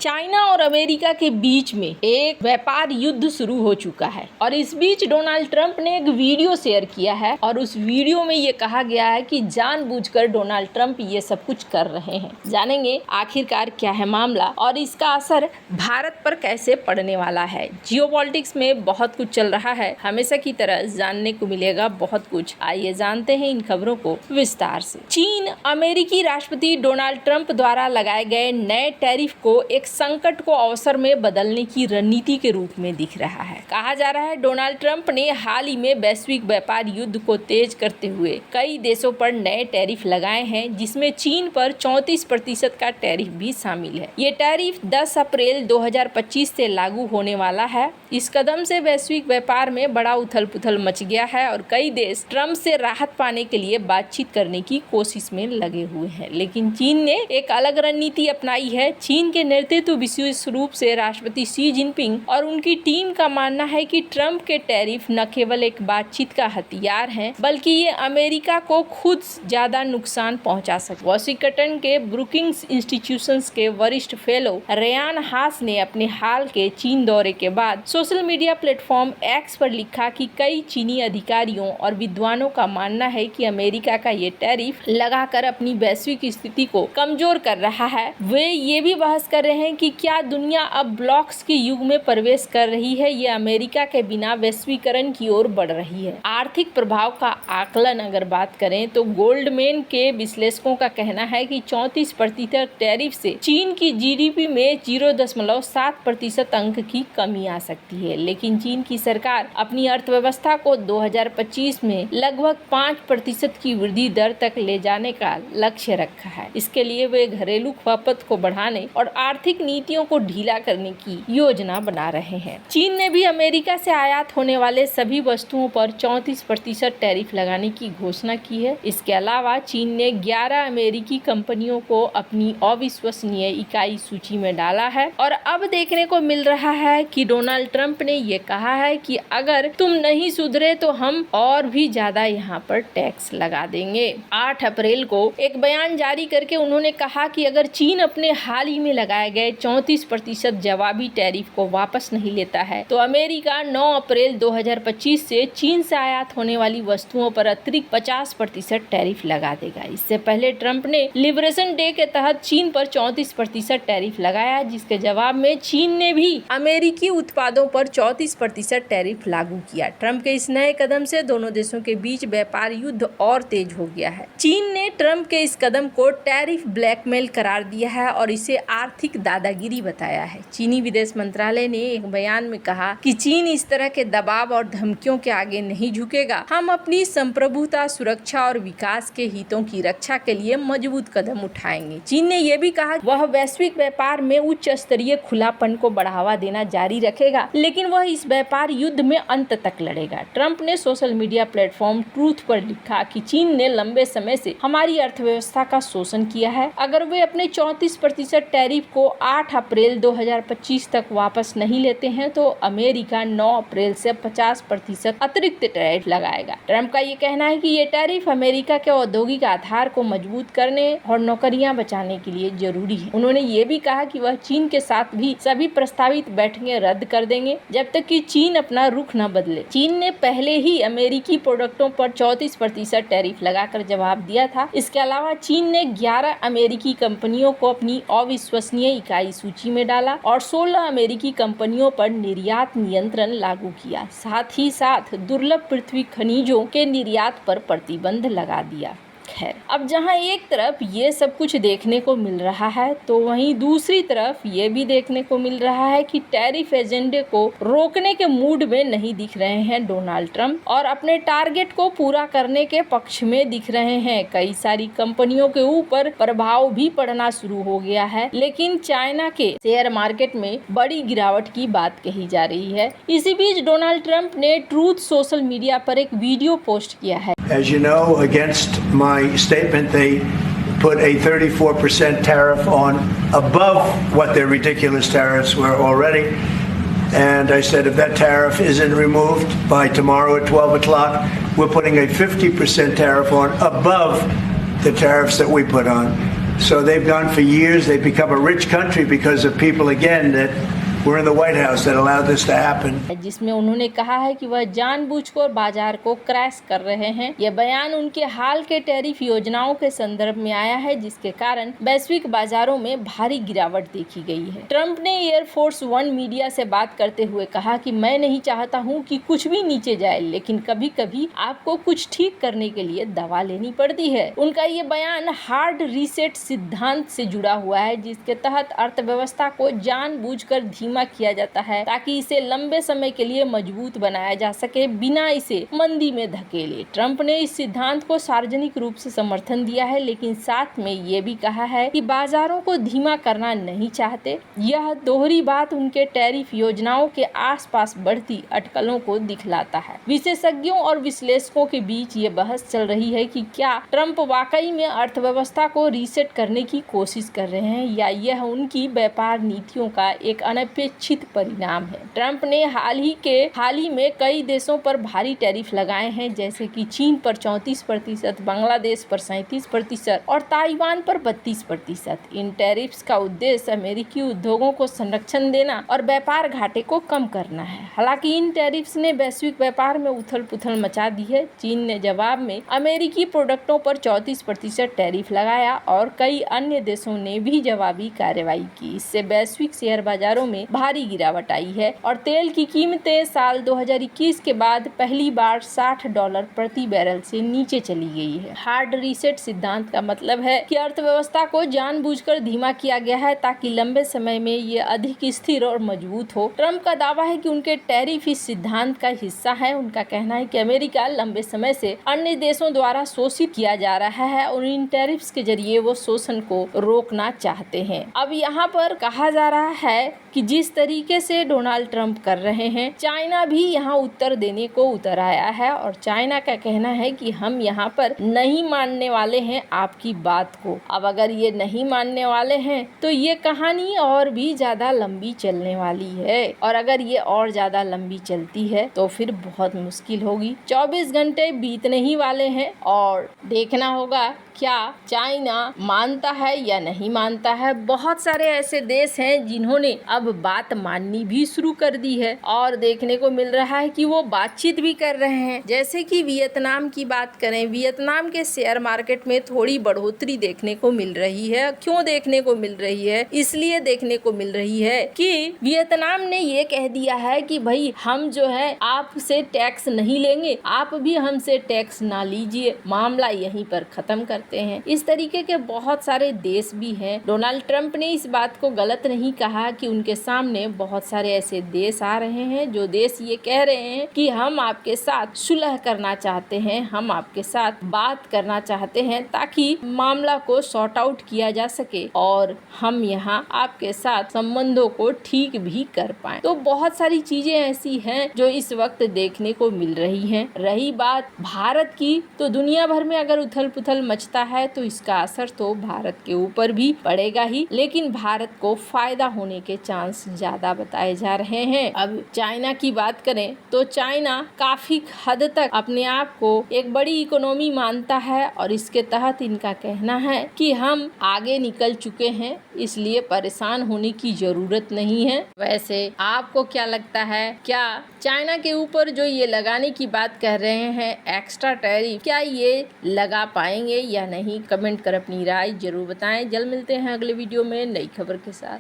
China और America के बीच में एक व्यापार युद्ध शुरू हो चुका है और इस बीच डोनाल्ड ट्रंप ने एक वीडियो शेयर किया है और उस वीडियो में ये कहा गया है कि जानबूझकर डोनाल्ड ट्रंप ये सब कुछ कर रहे हैं। जानेंगे आखिरकार क्या है मामला और इसका असर भारत पर कैसे पड़ने वाला है। जियोपॉलिटिक्स में बहुत कुछ चल रहा है, हमेशा की तरह जानने को मिलेगा बहुत कुछ। आइए जानते हैं इन खबरों को विस्तार से। चीन अमेरिकी राष्ट्रपति डोनाल्ड ट्रंप द्वारा लगाए गए नए टैरिफ को एक संकट को अवसर में बदलने की रणनीति के रूप में दिख रहा है। कहा जा रहा है डोनाल्ड ट्रंप ने हाल ही में वैश्विक व्यापार युद्ध को तेज करते हुए कई देशों पर नए टैरिफ लगाए हैं, जिसमें चीन पर 34% का टैरिफ भी शामिल है। ये टैरिफ 10 अप्रैल 2025 से लागू होने वाला है। इस कदम से वैश्विक व्यापार में बड़ा उथल पुथल मच गया है और कई देश ट्रंप से राहत पाने के लिए बातचीत करने की कोशिश में लगे हुए हैं, लेकिन चीन ने एक अलग रणनीति अपनाई है। चीन के नेतृत्व विशेष रूप से राष्ट्रपति शी जिनपिंग और उनकी टीम का मानना है कि ट्रंप के टैरिफ न केवल एक बातचीत का हथियार हैं, बल्कि ये अमेरिका को खुद ज्यादा नुकसान पहुंचा सकते। वॉशिंगटन के ब्रुकिंग्स इंस्टीट्यूशंस के वरिष्ठ फेलो रेयान हास ने अपने हाल के चीन दौरे के बाद सोशल मीडिया प्लेटफॉर्म एक्स पर लिखा कि कई चीनी अधिकारियों और विद्वानों का मानना है कि अमेरिका का ये टैरिफ लगाकर अपनी वैश्विक स्थिति को कमजोर कर रहा है। वे ये भी बहस कर रहे हैं कि क्या दुनिया अब ब्लॉक्स के युग में प्रवेश कर रही है, ये अमेरिका के बिना वैश्वीकरण की ओर बढ़ रही है। आर्थिक प्रभाव का आकलन अगर बात करें तो गोल्डमैन के विश्लेषकों का कहना है कि 34% टैरिफ से चीन की जीडीपी में 0.7% अंक की कमी आ सकती है, लेकिन चीन की सरकार अपनी अर्थव्यवस्था को 2025 में लगभग 5% की वृद्धि दर तक ले जाने का लक्ष्य रखा है। इसके लिए वे घरेलू खपत को बढ़ाने और आर्थिक नीतियों को ढीला करने की योजना बना रहे हैं। चीन ने भी अमेरिका से आयात होने वाले सभी वस्तुओं पर 34% टैरिफ लगाने की घोषणा की है। इसके अलावा चीन ने 11 अमेरिकी कंपनियों को अपनी अविश्वसनीय इकाई सूची में डाला है और अब देखने को मिल रहा है कि डोनाल्ड ट्रंप ने ये कहा है कि अगर तुम नहीं सुधरे तो हम और भी ज्यादा यहाँ पर टैक्स लगा देंगे। 8 अप्रैल को एक बयान जारी करके उन्होंने कहा कि अगर चीन अपने हाल ही में लगाए गए 34% जवाबी टैरिफ को वापस नहीं लेता है तो अमेरिका 9 अप्रैल 2025 से चीन से आयात होने वाली वस्तुओं पर अतिरिक्त 50% टैरिफ लगा देगा। इससे पहले ट्रंप ने लिबरेशन डे के तहत चीन पर 34% टैरिफ लगाया, जिसके जवाब में चीन ने भी अमेरिकी उत्पादों पर 34% टैरिफ लागू किया। ट्रंप के इस नए कदम से दोनों देशों के बीच व्यापार युद्ध और तेज हो गया है। चीन ने ट्रंप के इस कदम को टैरिफ ब्लैकमेल करार दिया है और इसे आर्थिक दादागिरी बताया है। चीनी विदेश मंत्रालय ने एक बयान में कहा कि चीन इस तरह के दबाव और धमकियों के आगे नहीं झुकेगा। हम अपनी संप्रभुता, सुरक्षा और विकास के हितों की रक्षा के लिए मजबूत कदम उठाएंगे। चीन ने यह भी कहा वह वैश्विक व्यापार में उच्च स्तरीय खुलापन को बढ़ावा देना जारी रखेगा, लेकिन वह इस व्यापार युद्ध में अंत तक लड़ेगा। ट्रंप ने सोशल मीडिया प्लेटफॉर्म ट्रूथ पर लिखा कि चीन ने लंबे समय से हमारी अर्थव्यवस्था का शोषण किया है। अगर वे अपने 34% टैरिफ को 8 अप्रैल 2025 तक वापस नहीं लेते हैं तो अमेरिका 9 अप्रैल से 50% अतिरिक्त टैरिफ लगाएगा। ट्रंप का ये कहना है कि ये टैरिफ अमेरिका के औद्योगिक आधार को मजबूत करने और नौकरियां बचाने के लिए जरूरी है। उन्होंने ये भी कहा कि वह चीन के साथ भी सभी प्रस्तावित बैठकें रद्द कर देंगे जब तक कि चीन अपना रुख न बदले। चीन ने पहले ही अमेरिकी प्रोडक्टों पर 34% टैरिफ लगाकर जवाब दिया था। इसके अलावा चीन ने 11 अमेरिकी कंपनियों को अपनी अविश्वसनीय इकाई सूची में डाला और 16 अमेरिकी कंपनियों पर निर्यात नियंत्रण लागू किया। साथ ही साथ दुर्लभ पृथ्वी खनिजों के निर्यात पर प्रतिबंध लगा दिया। खैर, अब जहां एक तरफ ये सब कुछ देखने को मिल रहा है तो वहीं दूसरी तरफ ये भी देखने को मिल रहा है कि टैरिफ एजेंडे को रोकने के मूड में नहीं दिख रहे हैं डोनाल्ड ट्रंप और अपने टारगेट को पूरा करने के पक्ष में दिख रहे हैं। कई सारी कंपनियों के ऊपर प्रभाव भी पड़ना शुरू हो गया है, लेकिन चाइना के शेयर मार्केट में बड़ी गिरावट की बात कही जा रही है। इसी बीच डोनाल्ड ट्रंप ने ट्रूथ सोशल मीडिया पर एक वीडियो पोस्ट किया है। As you know, against my statement, they put a 34% tariff on above what their ridiculous tariffs were already. And I said, if that tariff isn't removed by tomorrow at 12 o'clock, we're putting a 50% tariff on above the tariffs that we put on. So they've gone for years. They've become a rich country because of people, again, that were in the White House that allowed this to happen. जिसमें उन्होंने कहा है कि वह जानबूझकर बाजार को crash कर रहे हैं। यह बयान उनके हाल के टैरिफ योजनाओं के संदर्भ में आया है, जिसके कारण वैश्विक बाजारों में भारी गिरावट देखी गई है। ट्रंप ने एयरफोर्स वन मीडिया से बात करते हुए कहा कि मैं नहीं चाहता हूं कि कुछ भी नीचे जाए, लेकिन कभी कभी आपको कुछ ठीक करने के लिए दवा लेनी पड़ती है। उनका ये बयान हार्ड रीसेट सिद्धांत से जुड़ा हुआ है, जिसके तहत अर्थव्यवस्था को जानबूझकर धीमा किया जाता है ताकि इसे लंबे समय के लिए मजबूत बनाया जा सके, बिना इसे मंदी में धकेले। ट्रंप ने इस सिद्धांत को सार्वजनिक रूप से समर्थन दिया है, लेकिन साथ में ये भी कहा है कि बाजारों को धीमा करना नहीं चाहते। यह दोहरी बात उनके टैरिफ योजनाओं के आसपास बढ़ती अटकलों को दिखलाता है। विशेषज्ञों और विश्लेषकों के बीच ये बहस चल रही है कि क्या ट्रंप वाकई में अर्थव्यवस्था को रीसेट करने की कोशिश कर रहे हैं या यह उनकी व्यापार नीतियों का एक अनपेक्षित परिणाम है। ट्रंप ने हाल ही में कई देशों पर भारी टैरिफ लगाए हैं, जैसे कि चीन पर 34%, बांग्लादेश पर 37% और ताइवान पर 32%। इन टैरिफ्स का उद्देश्य अमेरिकी उद्योगों को संरक्षण देना और व्यापार घाटे को कम करना है। हालांकि इन टैरिफ्स ने वैश्विक व्यापार में उथल-पुथल मचा दी है। चीन ने जवाब में अमेरिकी प्रोडक्टों पर 34% टैरिफ लगाया और कई अन्य देशों ने भी जवाबी कार्रवाई की। इससे वैश्विक शेयर बाजारों में भारी गिरावट आई है और तेल की कीमतें साल 2021 के बाद पहली बार $60 प्रति बैरल से नीचे चली गई है। हार्ड रीसेट सिद्धांत का मतलब है कि अर्थव्यवस्था को जानबूझकर धीमा किया गया है ताकि लंबे समय में ये अधिक स्थिर और मजबूत हो। ट्रंप का दावा है कि उनके टैरिफ इस सिद्धांत का हिस्सा है। उनका कहना है कि अमेरिका लंबे समय से अन्य देशों द्वारा शोषित किया जा रहा है और इन टैरिफ्स के जरिए वो शोषण को रोकना चाहते हैं। अब यहाँ पर कहा जा रहा है कि जिस तरीके से डोनाल्ड ट्रंप कर रहे हैं, चाइना भी यहाँ उत्तर देने को उतर आया है और चाइना का कहना है कि हम यहाँ पर नहीं मानने वाले हैं आपकी बात को। अब अगर ये नहीं मानने वाले हैं तो ये कहानी और भी ज्यादा लंबी चलने वाली है और अगर ये और ज्यादा लंबी चलती है तो फिर बहुत मुश्किल होगी। 24 घंटे बीतने ही वाले हैं और देखना होगा क्या चाइना मानता है या नहीं मानता है। बहुत सारे ऐसे देश हैं जिन्होंने अब बात माननी भी शुरू कर दी है और देखने को मिल रहा है कि वो बातचीत भी कर रहे हैं। जैसे कि वियतनाम की बात करें, वियतनाम के शेयर मार्केट में थोड़ी बढ़ोतरी देखने को मिल रही है। क्यों देखने को मिल रही है? इसलिए देखने को मिल रही है कि वियतनाम ने ये कह दिया है कि भाई हम जो है आपसे टैक्स नहीं लेंगे, आप भी हमसे टैक्स ना लीजिए, मामला यहीं पर खत्म करते हैं। इस तरीके के बहुत सारे देश भी हैं। डोनाल्ड ट्रंप ने इस बात को गलत नहीं कहा कि उनके सामने बहुत सारे ऐसे देश आ रहे हैं जो देश ये कह रहे हैं कि हम आपके साथ सुलह करना चाहते हैं, हम आपके साथ बात करना चाहते हैं ताकि मामला को सॉर्ट आउट किया जा सके और हम यहाँ आपके साथ संबंधों को ठीक भी कर पाए। तो बहुत सारी चीजें ऐसी हैं जो इस वक्त देखने को मिल रही हैं। रही बात भारत की, तो दुनिया भर में अगर उथल पुथल मचता है तो इसका असर तो भारत के ऊपर भी पड़ेगा ही, लेकिन भारत को फायदा होने के चांस ज्यादा बताए जा रहे हैं। अब चाइना की बात करें तो चाइना काफी हद तक अपने आप को एक बड़ी इकोनॉमी मानता है और इसके तहत इनका कहना है कि हम आगे निकल चुके हैं, इसलिए परेशान होने की जरूरत नहीं है। वैसे आपको क्या लगता है, क्या चाइना के ऊपर जो ये लगाने की बात कह रहे हैं एक्स्ट्रा टैरिफ, क्या ये लगा पाएंगे या नहीं? कमेंट कर अपनी राय जरूर बताएं। जल्द मिलते हैं अगले वीडियो में नई खबर के साथ।